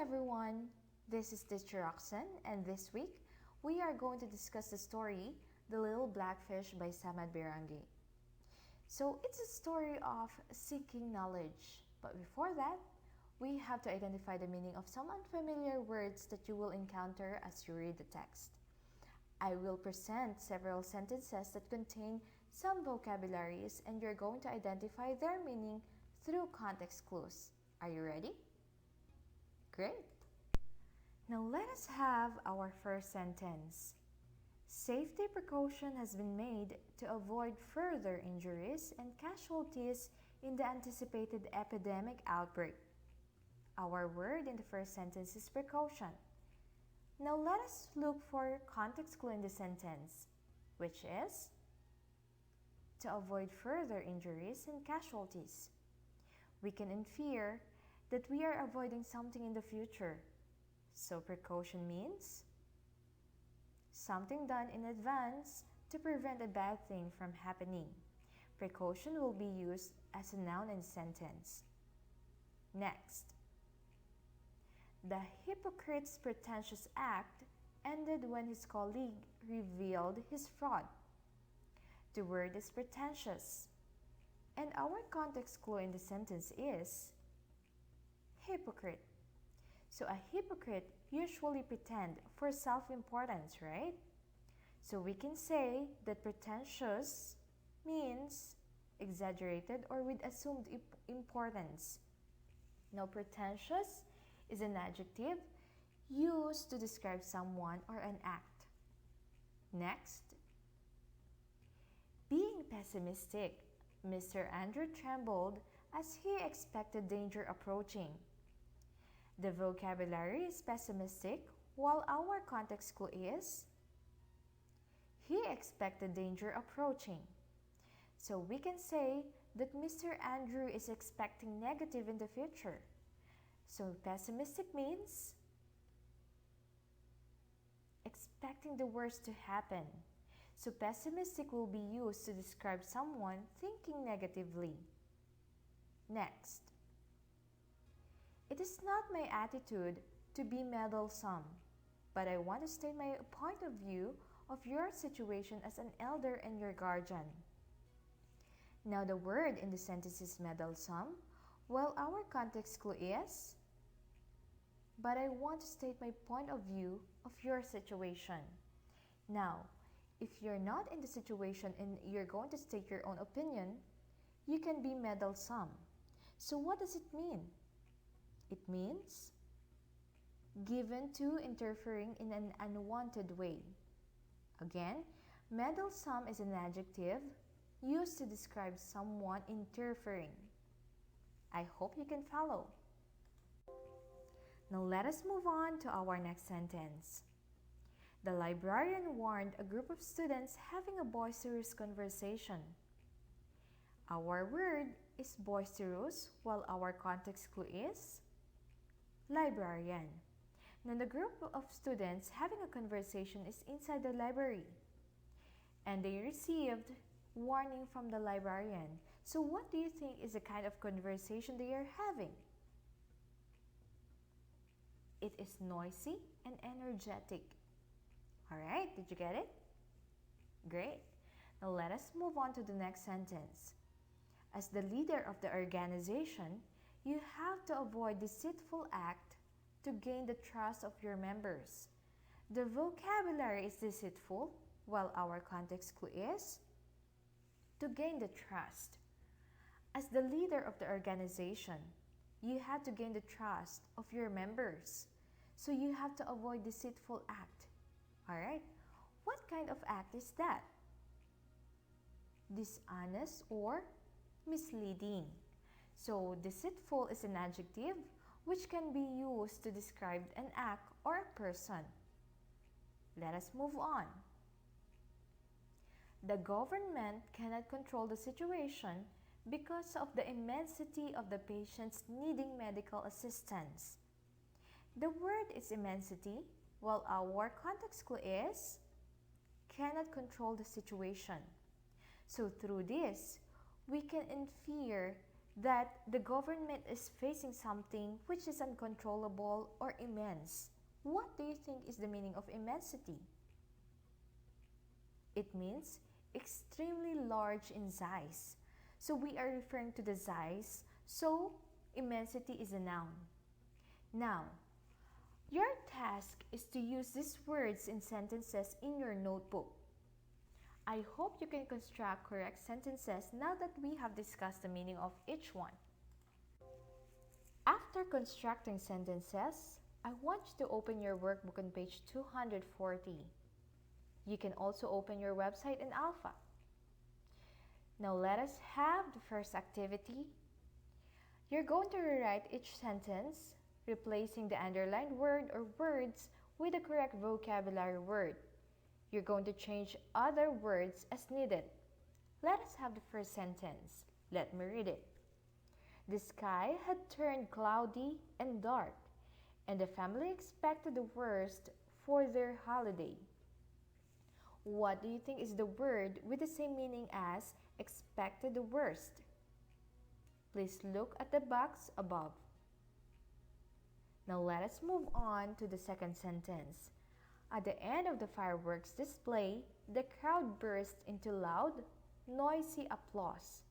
everyone, this is Teacher Roxanne, and this week we are going to discuss the story The Little Blackfish by Samad Birangi. So it's a story of seeking knowledge, but before that, we have to identify the meaning of some unfamiliar words that you will encounter as you read the text. I will present several sentences that contain some vocabularies, and you're going to identify their meaning through context clues. Are you ready? Great! Now let us have our first sentence. Safety precaution has been made to avoid further injuries and casualties in the anticipated epidemic outbreak. Our word in the first sentence is precaution. Now let us look for context clue in the sentence, which is to avoid further injuries and casualties. We can infer that we are avoiding something in the future. So precaution means something done in advance to prevent a bad thing from happening. Precaution will be used as a noun in sentence. Next, the hypocrite's pretentious act ended when his colleague revealed his fraud. The word is pretentious, and our context clue in the sentence is hypocrite. So a hypocrite usually pretend for self-importance, right? So we can say that pretentious means exaggerated or with assumed importance. Now pretentious is an adjective used to describe someone or an act. Next, being pessimistic, Mr. Andrew trembled as he expected danger approaching. The vocabulary is pessimistic, while our context clue is he expected danger approaching. So we can say that Mr. Andrew is expecting negative in the future. So pessimistic means expecting the worst to happen. So pessimistic will be used to describe someone thinking negatively. Next, it is not my attitude to be meddlesome, but I want to state my point of view of your situation as an elder and your guardian. Now the word in the sentence is meddlesome, while our context clue is but I want to state my point of view of your situation. Now, if you're not in the situation and you're going to state your own opinion, you can be meddlesome. So what does it mean? It means given to interfering in an unwanted way. Again, meddlesome is an adjective used to describe someone interfering. I hope you can follow. Now let us move on to our next sentence. The librarian warned a group of students having a boisterous conversation. Our word is boisterous, while our context clue is librarian. Now the group of students having a conversation is inside the library, and they received warning from the librarian. So what do you think is the kind of conversation they are having? It is noisy and energetic. Alright, did you get it? Great. Now let us move on to the next sentence. As the leader of the organization, you have to avoid deceitful act to gain the trust of your members. The vocabulary is deceitful, while our context clue is to gain the trust. As the leader of the organization, you have to gain the trust of your members. So you have to avoid deceitful act. Alright, what kind of act is that? Dishonest or misleading. So deceitful is an adjective which can be used to describe an act or a person. Let us move on. The government cannot control the situation because of the immensity of the patients needing medical assistance. The word is immensity, while our context clue is cannot control the situation. So through this, we can infer that the government is facing something which is uncontrollable or immense. What do you think is the meaning of immensity? It means extremely large in size. So we are referring to the size, so immensity is a noun. Now, your task is to use these words in sentences in your notebook. I hope you can construct correct sentences now that we have discussed the meaning of each one. After constructing sentences, I want you to open your workbook on page 240. You can also open your website in Alpha. Now let us have the first activity. You're going to rewrite each sentence, replacing the underlined word or words with the correct vocabulary word. You're going to change other words as needed. Let us have the first sentence. Let me read it. The sky had turned cloudy and dark, and the family expected the worst for their holiday. What do you think is the word with the same meaning as expected the worst? Please look at the box above. Now let us move on to the second sentence. At the end of the fireworks display, the crowd burst into loud, noisy applause.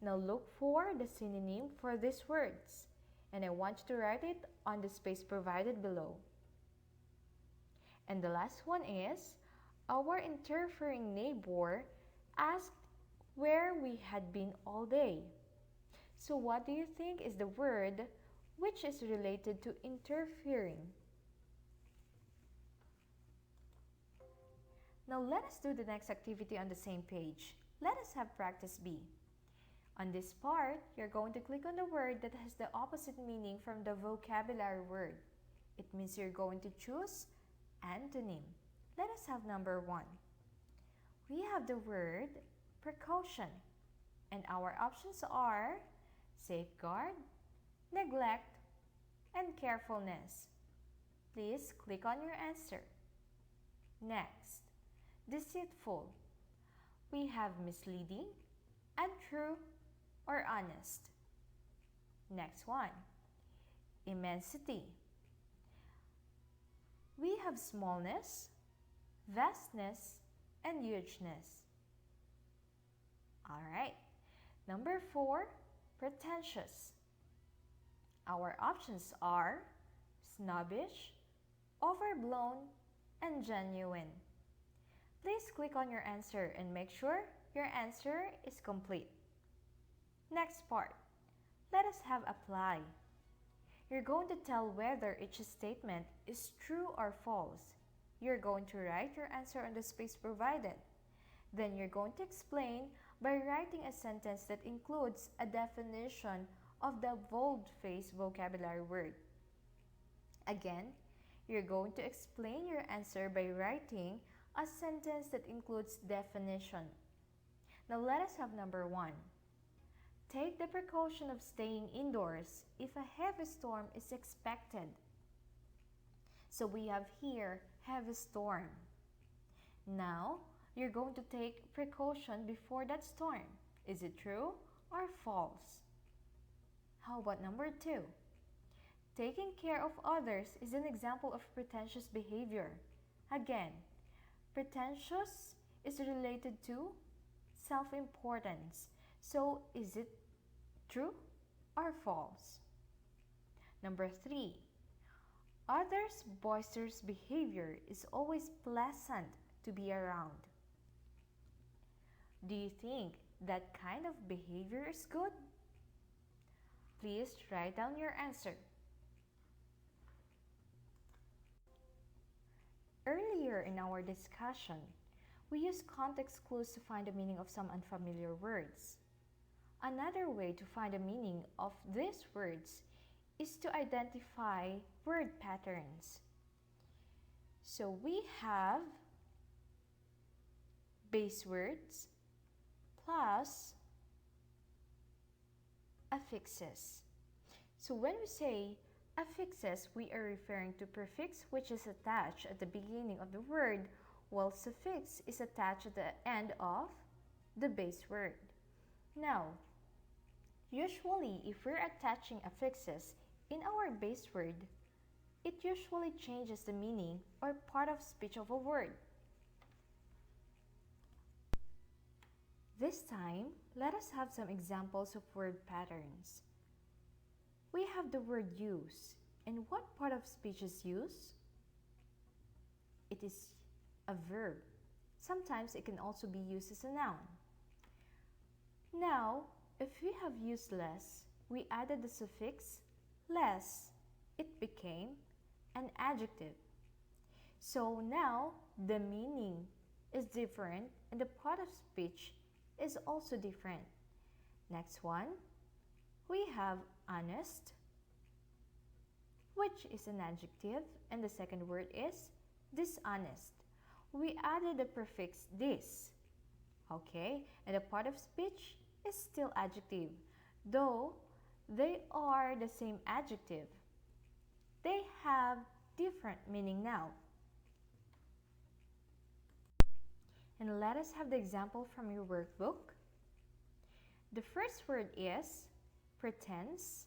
Now look for the synonym for these words, and I want you to write it on the space provided below. And the last one is, our interfering neighbor asked where we had been all day. So what do you think is the word which is related to interfering? Now let us do the next activity on the same page. Let us have practice B. On this part, you're going to click on the word that has the opposite meaning from the vocabulary word. It means you're going to choose antonym. Let us have number 1. We have the word precaution, and our options are safeguard, neglect, and carefulness. Please click on your answer. Next, deceitful. We have misleading, untrue, or honest. Next one, immensity. We have smallness, vastness, and hugeness. All right. Number 4, pretentious. Our options are snobbish, overblown, and genuine. Please click on your answer and make sure your answer is complete. Next part, let us have apply. You're going to tell whether each statement is true or false. You're going to write your answer on the space provided. Then you're going to explain by writing a sentence that includes a definition of the bold-faced vocabulary word. Again, you're going to explain your answer by writing a sentence that includes definition. Now let us have number 1. Take the precaution of staying indoors if a heavy storm is expected. So we have here heavy storm. Now, you're going to take precaution before that storm. Is it true or false? How about number 2? Taking care of others is an example of pretentious behavior. Again, pretentious is related to self-importance. So, is it true or false? Number 3. Others' boisterous behavior is always pleasant to be around. Do you think that kind of behavior is good? Please write down your answer. Earlier in our discussion, we used context clues to find the meaning of some unfamiliar words. Another way to find the meaning of these words is to identify word patterns. So we have base words plus affixes. So when we say affixes, we are referring to prefix which is attached at the beginning of the word, while suffix is attached at the end of the base word. Now, Usually, if we're attaching affixes in our base word, it usually changes the meaning or part of speech of a word. This time, let us have some examples of word patterns. We have the word use. And what part of speech is use? It is a verb. Sometimes it can also be used as a noun. Now, if we have used less, we added the suffix less. It became an adjective. So now the meaning is different and the part of speech is also different. Next one, we have honest, which is an adjective, and the second word is dishonest. We added the prefix dis. Okay, and the part of speech is still adjective, though they are the same adjective. They have different meaning now. And let us have the example from your workbook. The first word is pretense,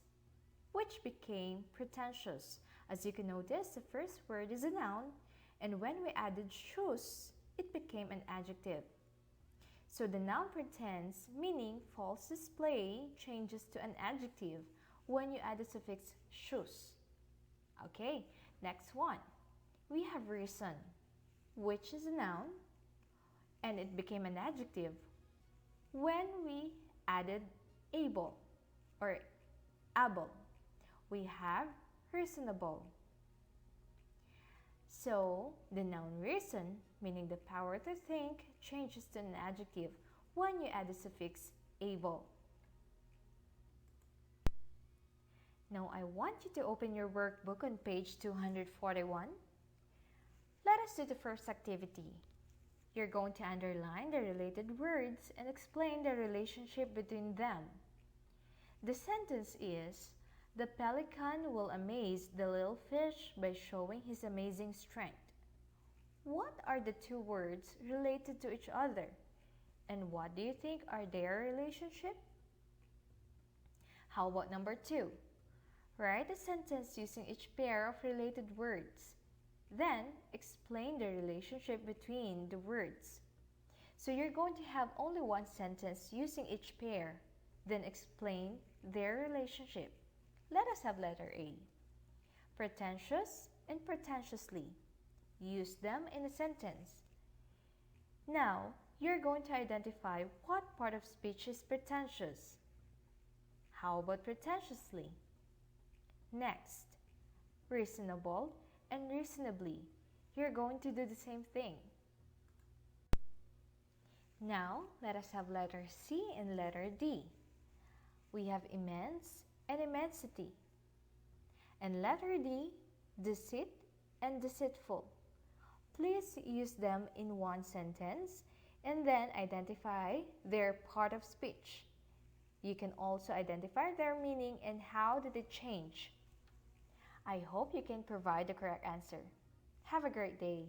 which became pretentious. As you can notice, the first word is a noun, and when we added shoes, it became an adjective. So the noun pretense, meaning false display, changes to an adjective when you add the suffix shoes. Okay, next one. We have reason, which is a noun, and it became an adjective when we added able or able. We have reasonable. So the noun reason, meaning the power to think, changes to an adjective when you add the suffix able. Now I want you to open your workbook on page 241. Let us do the first activity. You're going to underline the related words and explain the relationship between them. The sentence is, the pelican will amaze the little fish by showing his amazing strength. What are the two words related to each other? And what do you think are their relationship? How about number 2? Write a sentence using each pair of related words. Then, explain the relationship between the words. So you're going to have only one sentence using each pair. Then explain their relationship. Let us have letter A. Pretentious and pretentiously. Use them in a sentence. Now, you're going to identify what part of speech is pretentious. How about pretentiously? Next, reasonable and reasonably. You're going to do the same thing. Now, let us have letter C and letter D. We have immense and immensity. And letter D, deceit and deceitful. Please use them in one sentence and then identify their part of speech. You can also identify their meaning and how did it change. I hope you can provide the correct answer. Have a great day.